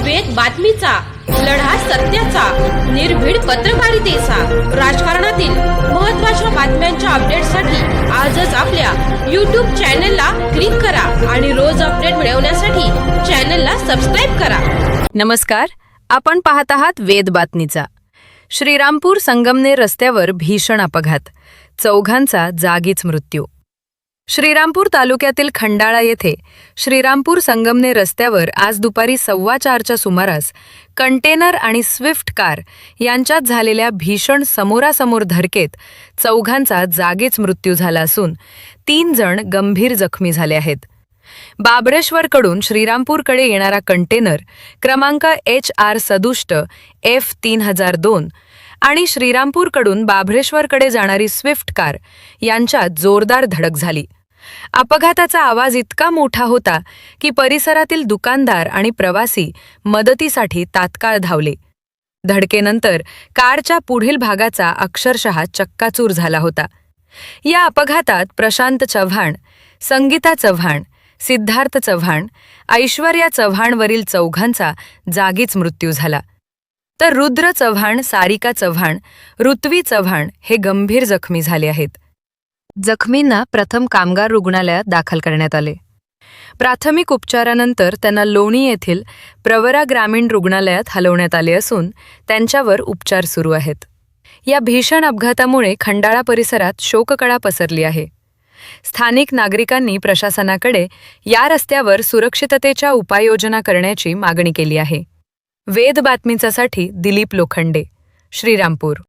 वेद बातमीचा, लढा सत्याचा, निर्भीड पत्रकारितेचा, राजकारणातील महत्त्वाच्या बातम्यांच्या अपडेटसाठी आजच आपल्या YouTube चॅनलला क्लिक करा आणि रोज अपडेट मिळवण्यासाठी चॅनलला सबस्क्राइब करा. नमस्कार, आपण पाहत आहात वेद बातमीचा. श्रीरामपूर संगमनेर रस्त्यावर भीषण अपघात, चौघांचा जागीच मृत्यू. श्रीरामपूर तालुक्यातील खंडाळा येथे श्रीरामपूर संगमनेर रस्त्यावर आज दुपारी 4:15च्या सुमारास कंटेनर आणि स्विफ्ट कार यांच्यात झालेल्या भीषण समोरासमोर धडकेत चौघांचा जागीच मृत्यू झाला असून 3 जण गंभीर जखमी झाले आहेत. बाबळेश्वरकडून श्रीरामपूरकडे येणारा कंटेनर क्रमांक HR 67 F3002 आणि श्रीरामपूरकडून बाभळेश्वरकडे जाणारी स्विफ्ट कार यांच्यात जोरदार धडक झाली. अपघाताचा आवाज इतका मोठा होता की परिसरातील दुकानदार आणि प्रवासी मदतीसाठी तात्काळ धावले. धडकेनंतर कारच्या पुढील भागाचा अक्षरशः चक्काचूर झाला होता. या अपघातात प्रशांत चव्हाण, संगीता चव्हाण, सिद्धार्थ चव्हाण, ऐश्वर्या चव्हाणवरील चौघांचा जागीच मृत्यू झाला. तर रुद्र चव्हाण, सारिका चव्हाण, ऋत्वी चव्हाण हे गंभीर जखमी झाले आहेत. जखमींना प्रथम कामगार रुग्णालयात दाखल करण्यात आले. प्राथमिक उपचारानंतर त्यांना लोणी येथील प्रवरा ग्रामीण रुग्णालयात हलवण्यात आले असून त्यांच्यावर उपचार सुरू आहेत. या भीषण अपघातामुळे खंडाळा परिसरात शोककळा पसरली आहे. स्थानिक नागरिकांनी प्रशासनाकडे या रस्त्यावर सुरक्षिततेच्या उपाययोजना करण्याची मागणी केली आहे. वेद बातमीसाठी दिलीप लोखंडे, श्रीरामपूर.